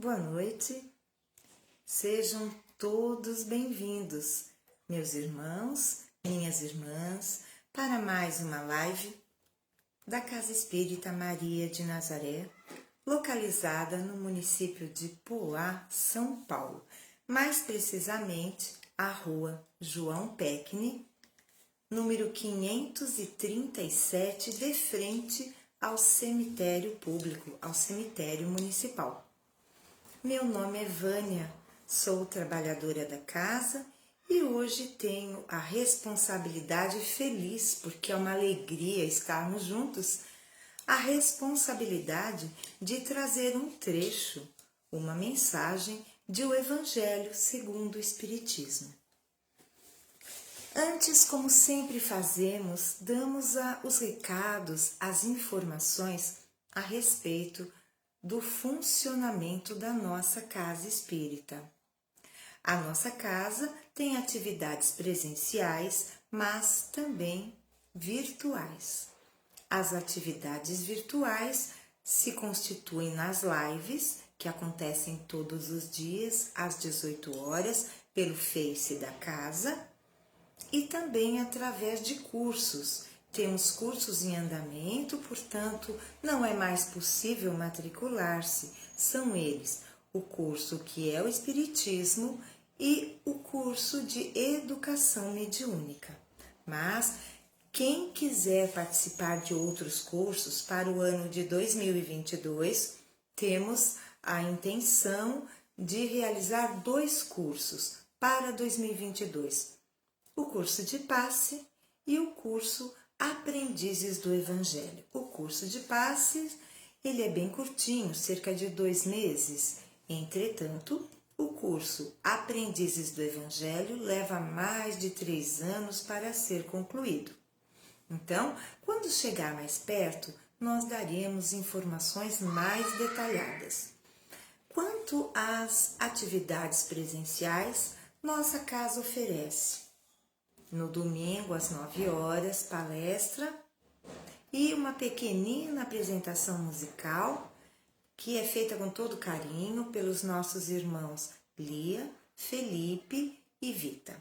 Boa noite, sejam todos bem-vindos, meus irmãos, minhas irmãs, para mais uma live da Casa Espírita Maria de Nazaré, localizada no município de Poá, São Paulo, mais precisamente a Rua João Pecne, número 537, de frente ao cemitério público, ao cemitério municipal. Meu nome é Vânia, sou trabalhadora da casa e hoje tenho a responsabilidade feliz, porque é uma alegria estarmos juntos, a responsabilidade de trazer um trecho, uma mensagem de o Evangelho segundo o Espiritismo. Antes, como sempre fazemos, damos os recados, as informações a respeito do funcionamento da nossa casa espírita. A nossa casa tem atividades presenciais, mas também virtuais. As atividades virtuais se constituem nas lives, que acontecem todos os dias às 18 horas pelo Face da casa, e também através de cursos. Temos cursos em andamento, portanto, não é mais possível matricular-se. São eles o curso que é o Espiritismo e o curso de Educação Mediúnica. Mas quem quiser participar de outros cursos para o ano de 2022, temos a intenção de realizar 2 cursos para 2022. O curso de passe e o curso Aprendizes do Evangelho. O curso de passes, ele é bem curtinho, cerca de 2 meses. Entretanto, o curso Aprendizes do Evangelho leva mais de 3 anos para ser concluído. Então, quando chegar mais perto, nós daremos informações mais detalhadas. Quanto às atividades presenciais, nossa casa oferece no domingo, às 9 horas, palestra e uma pequenina apresentação musical que é feita com todo carinho pelos nossos irmãos Lia, Felipe e Vita.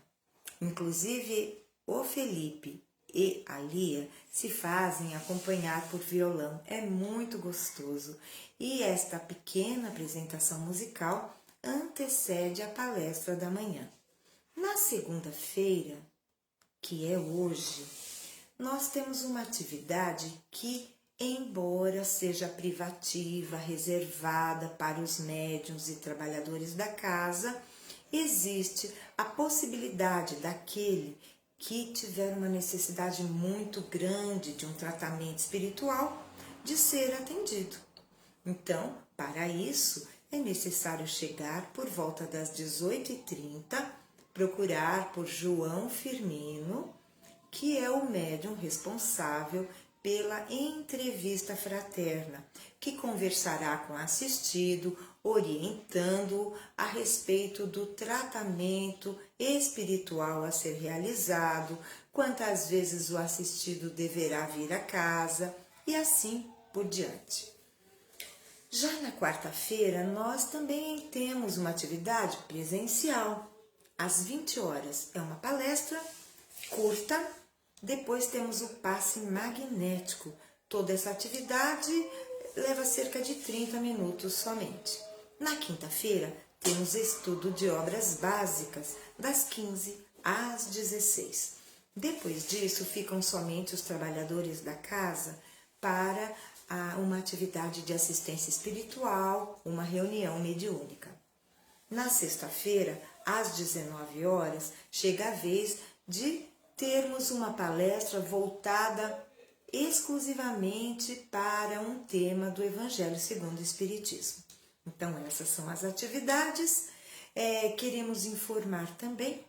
Inclusive, o Felipe e a Lia se fazem acompanhar por violão. É muito gostoso. E esta pequena apresentação musical antecede a palestra da manhã. Na segunda-feira, que é hoje, nós temos uma atividade que, embora seja privativa, reservada para os médiuns e trabalhadores da casa, existe a possibilidade daquele que tiver uma necessidade muito grande de um tratamento espiritual de ser atendido. Então, para isso, é necessário chegar por volta das 18h30, procurar por João Firmino, que é o médium responsável pela entrevista fraterna, que conversará com o assistido, orientando-o a respeito do tratamento espiritual a ser realizado, quantas vezes o assistido deverá vir à casa e assim por diante. Já na quarta-feira, nós também temos uma atividade presencial. Às 20 horas é uma palestra curta, depois temos o passe magnético. Toda essa atividade leva cerca de 30 minutos somente. Na quinta-feira, temos estudo de obras básicas, das 15 às 16. Depois disso, ficam somente os trabalhadores da casa para uma atividade de assistência espiritual, uma reunião mediúnica. Na sexta-feira, às 19 horas, chega a vez de termos uma palestra voltada exclusivamente para um tema do Evangelho segundo o Espiritismo. Então, essas são as atividades. Queremos informar também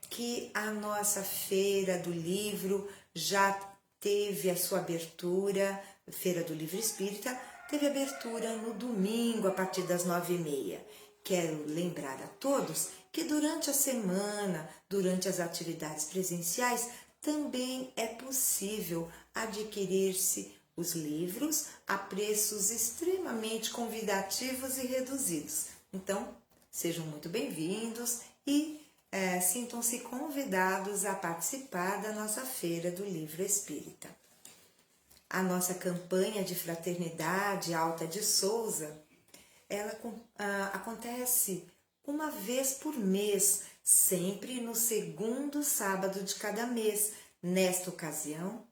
que a nossa Feira do Livro já teve a sua abertura, Feira do Livro Espírita, teve abertura no domingo a partir das 9h30. Quero lembrar a todos que durante a semana, durante as atividades presenciais, também é possível adquirir-se os livros a preços extremamente convidativos e reduzidos. Então, sejam muito bem-vindos e sintam-se convidados a participar da nossa Feira do Livro Espírita. A nossa campanha de fraternidade Alta de Souza, ela acontece uma vez por mês, sempre no segundo sábado de cada mês. Nesta ocasião,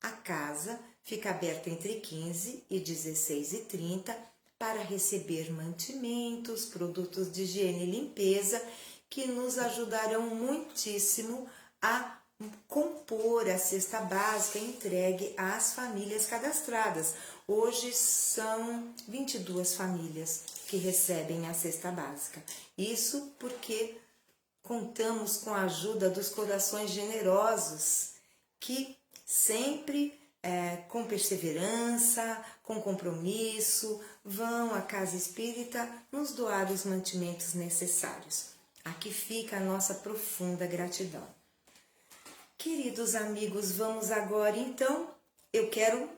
a casa fica aberta entre 15 e 16h30 para receber mantimentos, produtos de higiene e limpeza que nos ajudarão muitíssimo a compor a cesta básica entregue às famílias cadastradas. Hoje são 22 famílias que recebem a cesta básica. Isso porque contamos com a ajuda dos corações generosos que sempre, com perseverança, com compromisso, vão à casa espírita nos doar os mantimentos necessários. Aqui fica a nossa profunda gratidão. Queridos amigos, vamos agora então, eu quero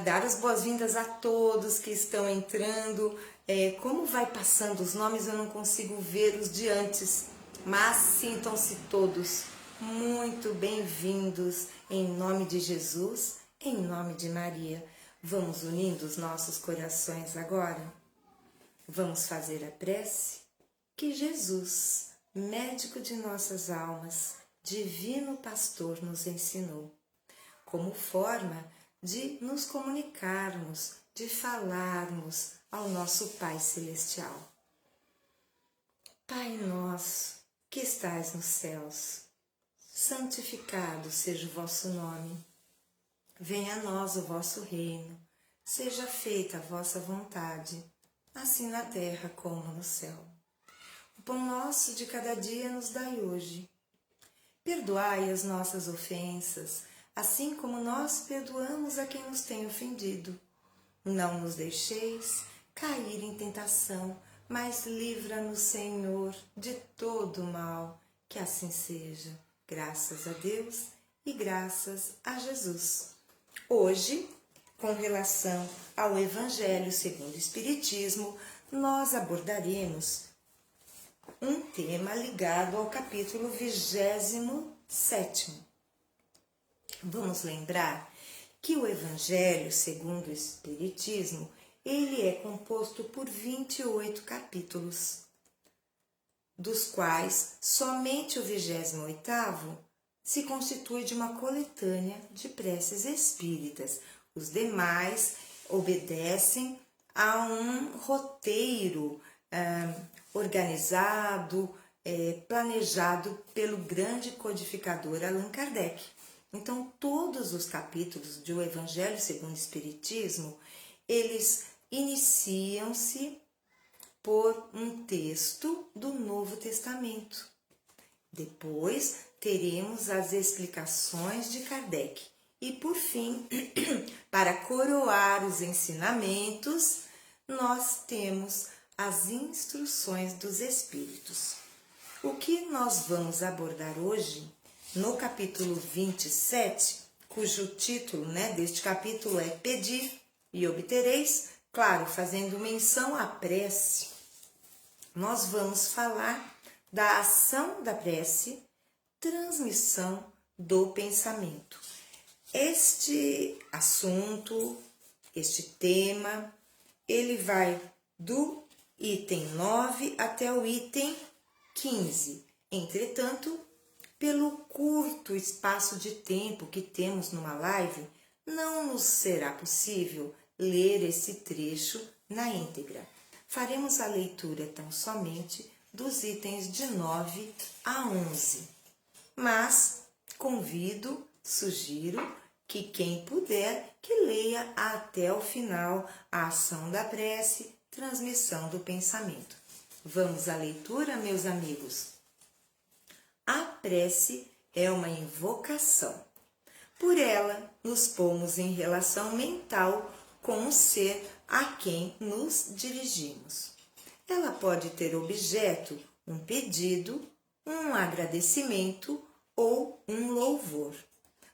dar as boas-vindas a todos que estão entrando. Como vai passando os nomes, eu não consigo ver os de antes, mas sintam-se todos muito bem-vindos em nome de Jesus, em nome de Maria. Vamos unindo os nossos corações agora? Vamos fazer a prece? Que Jesus, médico de nossas almas, divino pastor, nos ensinou, como forma de nos comunicarmos, de falarmos ao nosso Pai Celestial. Pai nosso, que estais nos céus, santificado seja o vosso nome. Venha a nós o vosso reino, seja feita a vossa vontade, assim na terra como no céu. O pão nosso de cada dia nos dai hoje. Perdoai as nossas ofensas, assim como nós perdoamos a quem nos tem ofendido. Não nos deixeis cair em tentação, mas livra-nos, Senhor, de todo mal. Que assim seja. Graças a Deus e graças a Jesus. Hoje, com relação ao Evangelho segundo o Espiritismo, nós abordaremos um tema ligado ao capítulo 27º. Vamos lembrar que o Evangelho segundo o Espiritismo, ele é composto por 28 capítulos, dos quais somente o 28º se constitui de uma coletânea de preces espíritas. Os demais obedecem a um roteiro organizado, planejado pelo grande codificador Allan Kardec. Então, todos os capítulos do Evangelho segundo o Espiritismo, eles iniciam-se por um texto do Novo Testamento. Depois, teremos as explicações de Kardec. E, por fim, para coroar os ensinamentos, nós temos as instruções dos Espíritos. O que nós vamos abordar hoje, no capítulo 27, cujo título deste capítulo é Pedi e Obtereis, claro, fazendo menção à prece, nós vamos falar da ação da prece, transmissão do pensamento. Este assunto, este tema, ele vai do item 9 até o item 15. Entretanto, pelo curto espaço de tempo que temos numa live, não nos será possível ler esse trecho na íntegra. Faremos a leitura tão somente dos itens de 9 a 11. Mas convido, sugiro que quem puder que leia até o final a ação da prece, transmissão do pensamento. Vamos à leitura, meus amigos. A prece é uma invocação. Por ela, nos pomos em relação mental com o ser a quem nos dirigimos. Ela pode ter objeto um pedido, um agradecimento ou um louvor.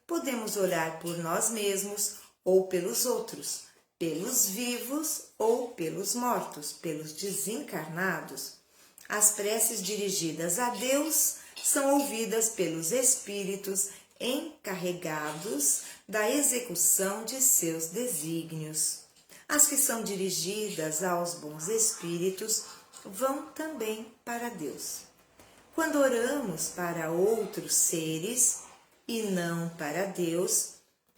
Podemos orar por nós mesmos ou pelos outros, pelos vivos ou pelos mortos, pelos desencarnados. As preces dirigidas a Deus são ouvidas pelos espíritos encarregados da execução de seus desígnios. As que são dirigidas aos bons espíritos vão também para Deus. Quando oramos para outros seres e não para Deus,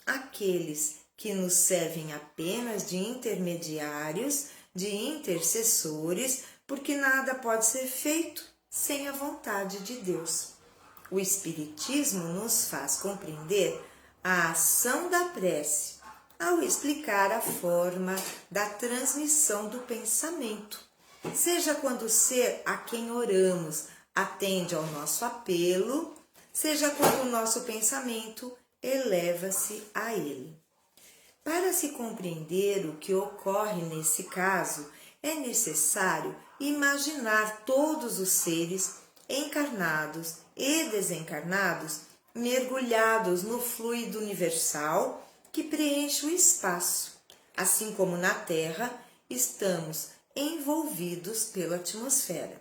aqueles que nos servem apenas de intermediários, de intercessores, porque nada pode ser feito sem a vontade de Deus. O Espiritismo nos faz compreender a ação da prece ao explicar a forma da transmissão do pensamento, seja quando o ser a quem oramos atende ao nosso apelo, seja quando o nosso pensamento eleva-se a ele. Para se compreender o que ocorre nesse caso, é necessário imaginar todos os seres encarnados e desencarnados mergulhados no fluido universal que preenche o espaço. Assim como na Terra, estamos envolvidos pela atmosfera.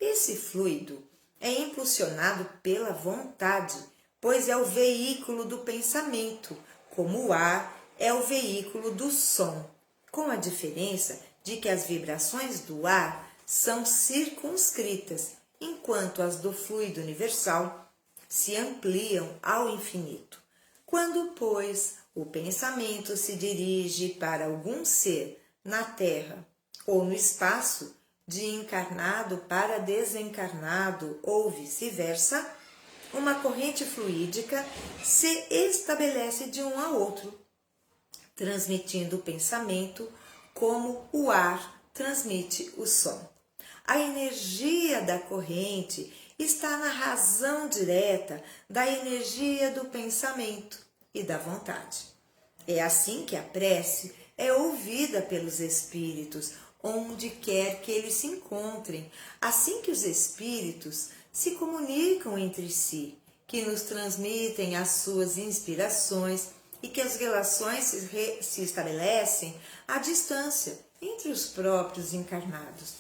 Esse fluido é impulsionado pela vontade, pois é o veículo do pensamento, como o ar é o veículo do som, com a diferença de que as vibrações do ar são circunscritas, enquanto as do fluido universal se ampliam ao infinito. Quando, pois, o pensamento se dirige para algum ser na Terra ou no espaço, de encarnado para desencarnado ou vice-versa, uma corrente fluídica se estabelece de um a outro, transmitindo o pensamento como o ar transmite o som. A energia da corrente está na razão direta da energia do pensamento e da vontade. É assim que a prece é ouvida pelos espíritos, onde quer que eles se encontrem, assim que os espíritos se comunicam entre si, que nos transmitem as suas inspirações e que as relações se estabelecem à distância entre os próprios encarnados.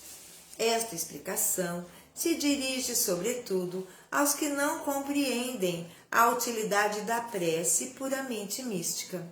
Esta explicação se dirige, sobretudo, aos que não compreendem a utilidade da prece puramente mística.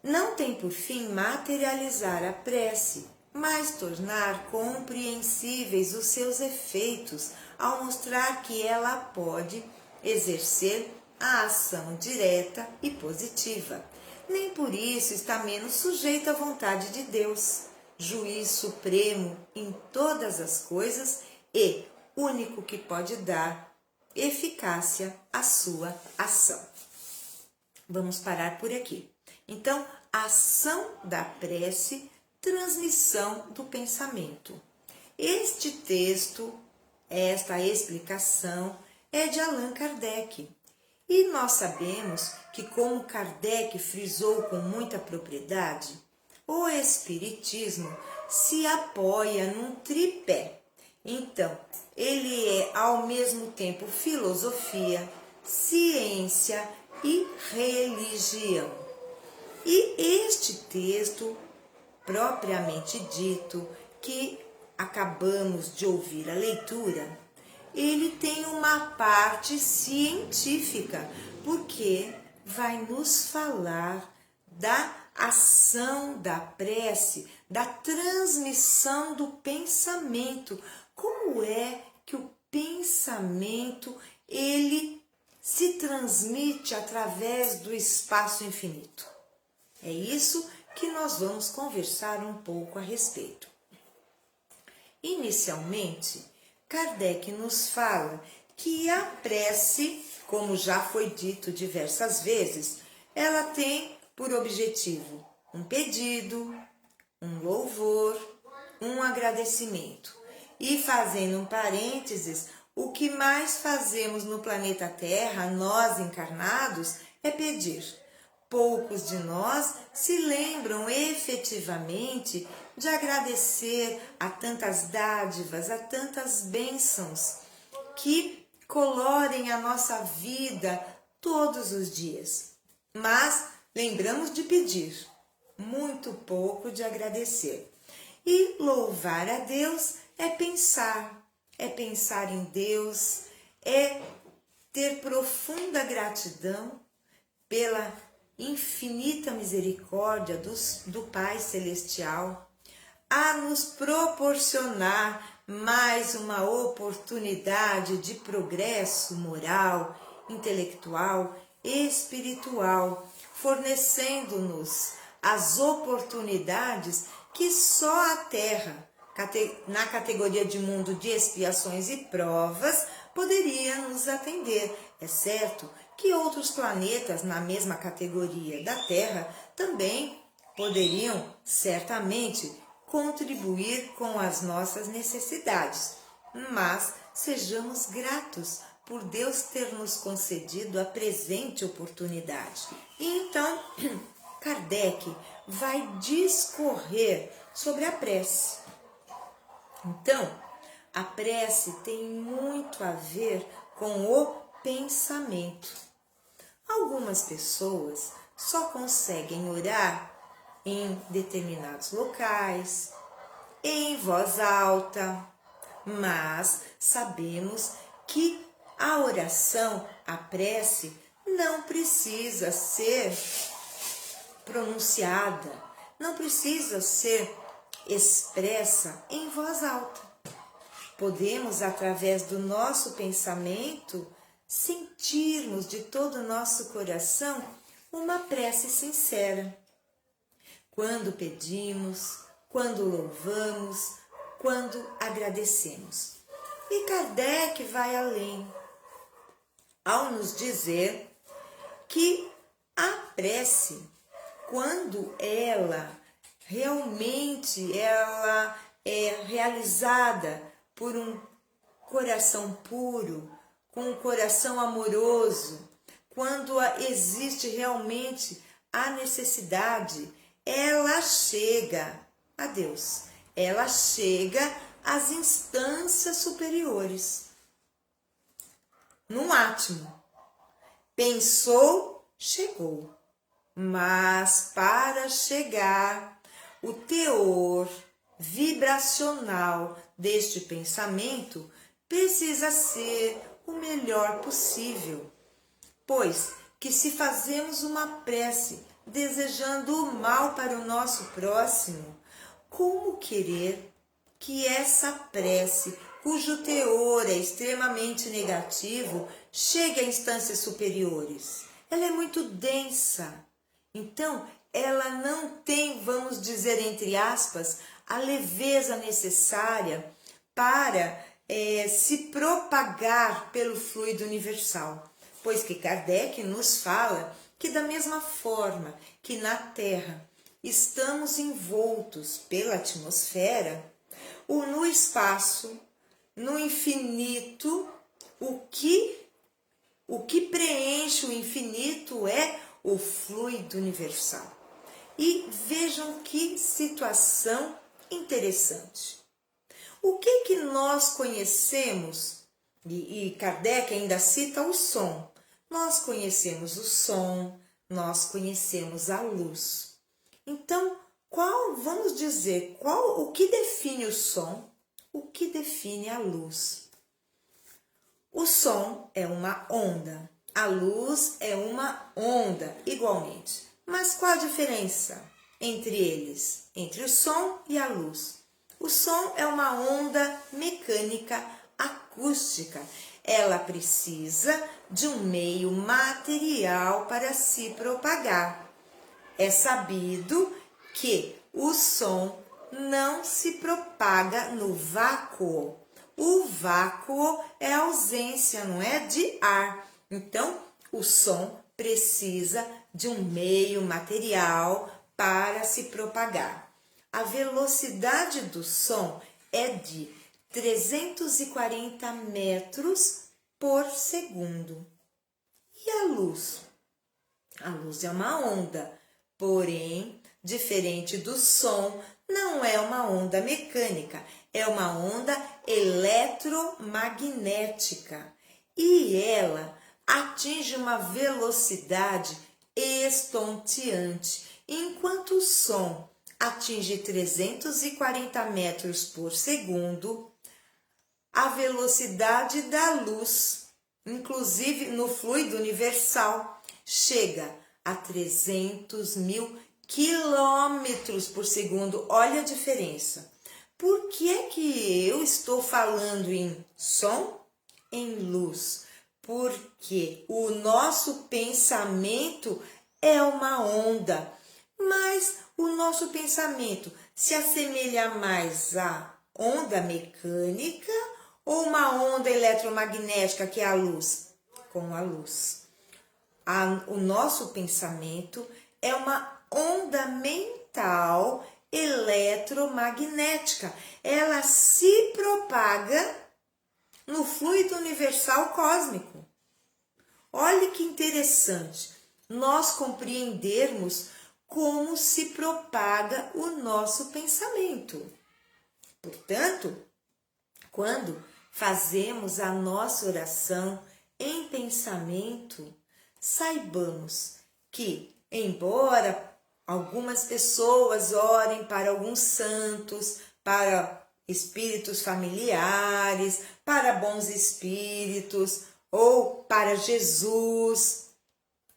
Não tem por fim materializar a prece, mas tornar compreensíveis os seus efeitos ao mostrar que ela pode exercer a ação direta e positiva. Nem por isso está menos sujeita à vontade de Deus, juiz supremo em todas as coisas e único que pode dar eficácia à sua ação. Vamos parar por aqui. Então, ação da prece, transmissão do pensamento. Este texto, esta explicação, é de Allan Kardec. E nós sabemos que, como Kardec frisou com muita propriedade, o Espiritismo se apoia num tripé. Então, ele é ao mesmo tempo filosofia, ciência e religião. E este texto, propriamente dito, que acabamos de ouvir a leitura, ele tem uma parte científica, porque vai nos falar da ação da prece, da transmissão do pensamento. Como é que o pensamento ele se transmite através do espaço infinito? É isso que nós vamos conversar um pouco a respeito. Inicialmente, Kardec nos fala que a prece, como já foi dito diversas vezes, ela tem por objetivo um pedido, um louvor, um agradecimento. E fazendo um parênteses, o que mais fazemos no planeta Terra, nós encarnados, é pedir. Poucos de nós se lembram efetivamente de agradecer a tantas dádivas, a tantas bênçãos que colorem a nossa vida todos os dias. Mas lembramos de pedir, muito pouco de agradecer. E louvar a Deus é pensar em Deus, é ter profunda gratidão pela infinita misericórdia do Pai Celestial, a nos proporcionar mais uma oportunidade de progresso moral, intelectual, espiritual, fornecendo-nos as oportunidades que só a Terra, na categoria de mundo de expiações e provas, poderia nos atender. É certo que outros planetas na mesma categoria da Terra também poderiam certamente contribuir com as nossas necessidades, mas sejamos gratos por Deus ter nos concedido a presente oportunidade. E então, Kardec vai discorrer sobre a prece. Então, a prece tem muito a ver com o pensamento. Algumas pessoas só conseguem orar em determinados locais, em voz alta, mas sabemos que a oração, a prece, não precisa ser pronunciada, não precisa ser expressa em voz alta. Podemos, através do nosso pensamento, sentirmos de todo o nosso coração uma prece sincera. Quando pedimos, quando louvamos, quando agradecemos. E Kardec vai além, ao nos dizer que a prece, quando ela realmente é realizada por um coração puro, com um coração amoroso, quando existe realmente a necessidade, ela chega a Deus, ela chega às instâncias superiores. Num átimo, pensou, chegou. Mas para chegar, o teor vibracional deste pensamento precisa ser o melhor possível, pois que se fazemos uma prece desejando o mal para o nosso próximo, como querer que essa prece, cujo teor é extremamente negativo, chegue a instâncias superiores? Ela é muito densa. Então, ela não tem, vamos dizer entre aspas, a leveza necessária para se propagar pelo fluido universal. Pois que Kardec nos fala que da mesma forma que na Terra estamos envoltos pela atmosfera, no espaço, no infinito, o que preenche o infinito é o fluido universal. E vejam que situação interessante. O que nós conhecemos, e Kardec ainda cita o som. Nós conhecemos o som, nós conhecemos a luz. Então, vamos dizer, o que define o som? O que define a luz? O som é uma onda, a luz é uma onda, igualmente. Mas qual a diferença entre eles, entre o som e a luz? O som é uma onda mecânica acústica. Ela precisa de um meio material para se propagar. É sabido que o som não se propaga no vácuo. O vácuo é a ausência, não é, de ar. Então, o som precisa de um meio material para se propagar. A velocidade do som é de 340 metros por segundo. E a luz? A luz é uma onda, porém, diferente do som, não é uma onda mecânica, é uma onda eletromagnética. E ela atinge uma velocidade estonteante, enquanto o som atinge 340 metros por segundo, a velocidade da luz, inclusive no fluido universal, chega a 300 mil quilômetros por segundo. Olha a diferença. Por que é que eu estou falando em som? Em luz. Porque o nosso pensamento é uma onda, mas o nosso pensamento se assemelha mais à onda mecânica ou uma onda eletromagnética, que é a luz? Com a luz. O nosso pensamento é uma onda mental eletromagnética. Ela se propaga no fluido universal cósmico. Olha que interessante nós compreendermos como se propaga o nosso pensamento. Portanto, quando fazemos a nossa oração em pensamento, saibamos que, embora algumas pessoas orem para alguns santos, para espíritos familiares, para bons espíritos, ou para Jesus,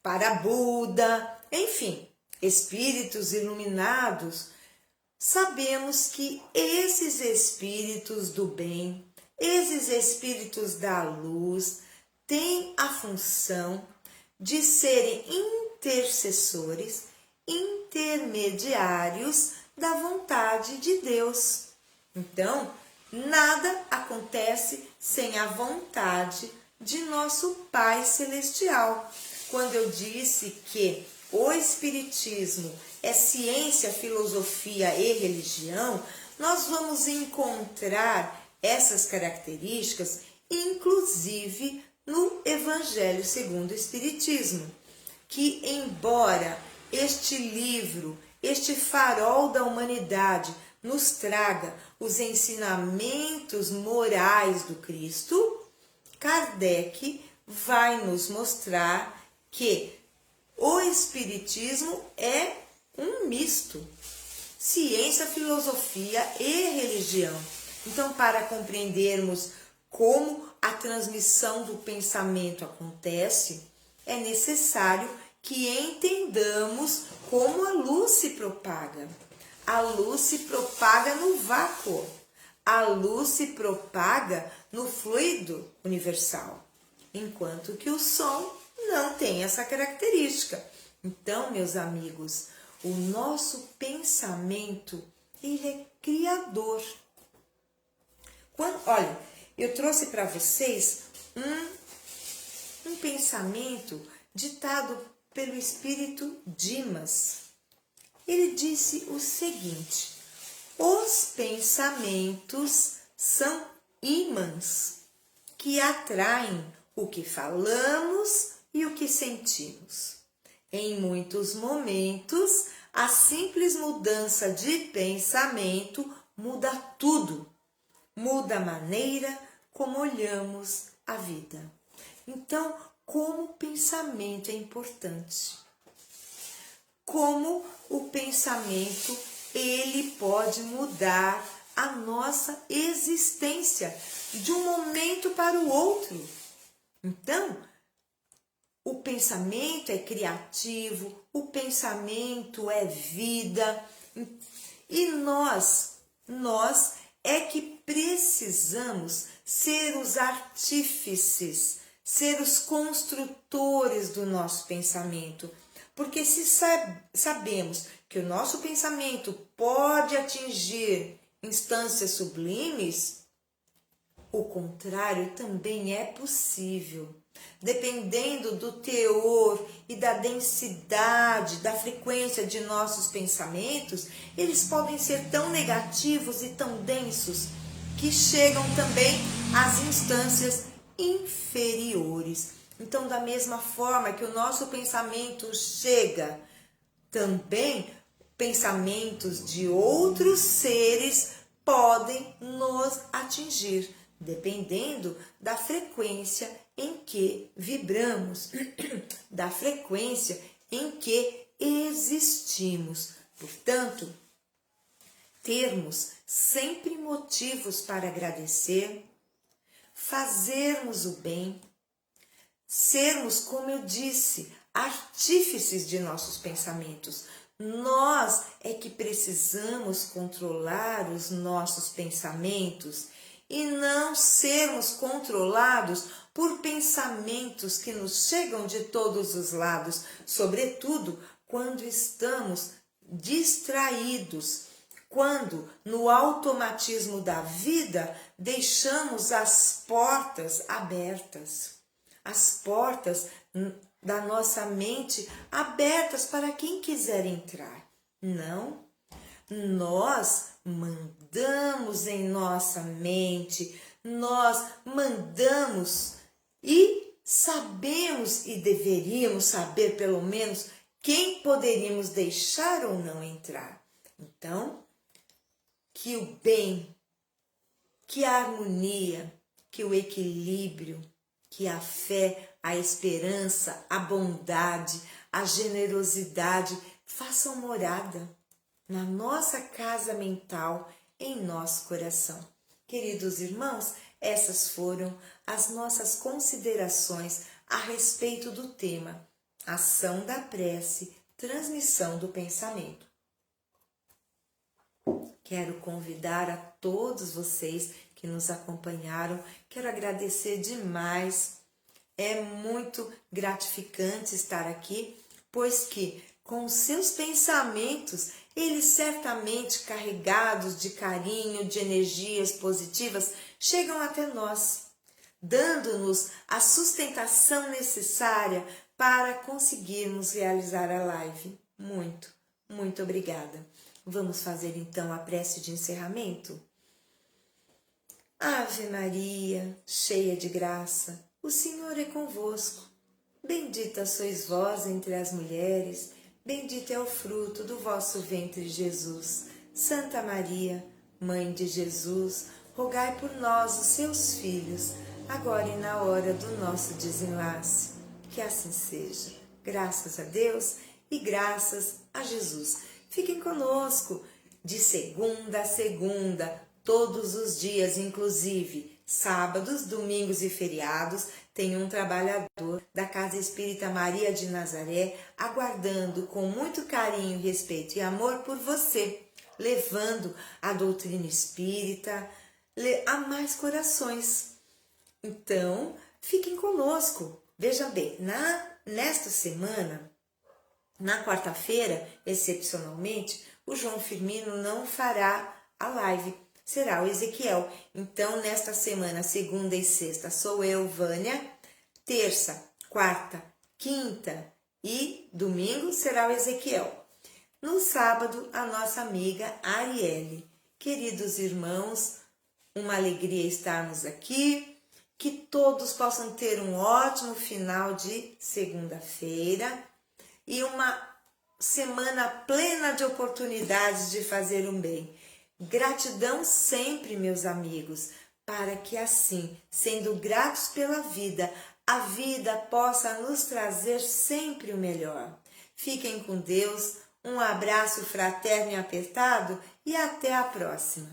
para Buda, enfim, espíritos iluminados, sabemos que esses espíritos do bem, esses espíritos da luz, têm a função de serem intercessores, intermediários da vontade de Deus. Então, nada acontece sem a vontade de nosso Pai Celestial. Quando eu disse que o Espiritismo é ciência, filosofia e religião, nós vamos encontrar essas características, inclusive no Evangelho segundo o Espiritismo, que embora este livro, este farol da humanidade, nos traga os ensinamentos morais do Cristo, Kardec vai nos mostrar que o Espiritismo é um misto, ciência, filosofia e religião. Então, para compreendermos como a transmissão do pensamento acontece, é necessário que entendamos como a luz se propaga. A luz se propaga no vácuo. A luz se propaga no fluido universal, enquanto que o som não tem essa característica. Então, meus amigos, o nosso pensamento, ele é criador. Olha, eu trouxe para vocês um pensamento ditado pelo espírito Dimas. Ele disse o seguinte: os pensamentos são ímãs que atraem o que falamos e o que sentimos. Em muitos momentos, a simples mudança de pensamento muda tudo. Muda a maneira como olhamos a vida. Então, como o pensamento é importante. Como o pensamento, ele pode mudar a nossa existência de um momento para o outro. Então, o pensamento é criativo, o pensamento é vida. E nós é que precisamos ser os artífices, ser os construtores do nosso pensamento. Porque se sabemos que o nosso pensamento pode atingir instâncias sublimes, o contrário também é possível. Dependendo do teor e da densidade, da frequência de nossos pensamentos, eles podem ser tão negativos e tão densos que chegam também às instâncias inferiores. Então, da mesma forma que o nosso pensamento chega, também pensamentos de outros seres podem nos atingir, dependendo da frequência em que vibramos, da frequência em que existimos. Portanto, termos sempre motivos para agradecer, fazermos o bem, sermos, como eu disse, artífices de nossos pensamentos. Nós é que precisamos controlar os nossos pensamentos e não sermos controlados por pensamentos que nos chegam de todos os lados, sobretudo quando estamos distraídos, quando no automatismo da vida deixamos as portas abertas, as portas da nossa mente abertas para quem quiser entrar. Não, nós mandamos em nossa mente, nós mandamos e sabemos e deveríamos saber pelo menos quem poderíamos deixar ou não entrar. Então, que o bem, que a harmonia, que o equilíbrio, que a fé, a esperança, a bondade, a generosidade façam morada na nossa casa mental, em nosso coração. Queridos irmãos, essas foram as nossas considerações a respeito do tema Ação da Prece, Transmissão do Pensamento. Quero convidar a todos vocês que nos acompanharam, quero agradecer demais. É muito gratificante estar aqui, pois que com os seus pensamentos, eles certamente carregados de carinho, de energias positivas, chegam até nós, dando-nos a sustentação necessária para conseguirmos realizar a live. Muito obrigada. Vamos fazer então a prece de encerramento? Ave Maria, cheia de graça, o Senhor é convosco. Bendita sois vós entre as mulheres, bendito é o fruto do vosso ventre, Jesus. Santa Maria, Mãe de Jesus, rogai por nós, os seus filhos, agora e na hora do nosso desenlace. Que assim seja. Graças a Deus e graças a Jesus. Fiquem conosco de segunda a segunda, todos os dias, inclusive sábados, domingos e feriados, tem um trabalhador da Casa Espírita Maria de Nazaré aguardando com muito carinho, respeito e amor por você, levando a doutrina espírita a mais corações. Então, fiquem conosco. Vejam bem, nesta semana, na quarta-feira, excepcionalmente, o João Firmino não fará a live, será o Ezequiel. Então, nesta semana, segunda e sexta, sou eu, Vânia. Terça, quarta, quinta e domingo será o Ezequiel. No sábado, a nossa amiga Arielle. Queridos irmãos, uma alegria estarmos aqui. Que todos possam ter um ótimo final de segunda-feira e uma semana plena de oportunidades de fazer um bem. Gratidão sempre, meus amigos, para que assim, sendo gratos pela vida, a vida possa nos trazer sempre o melhor. Fiquem com Deus, um abraço fraterno e apertado e até a próxima.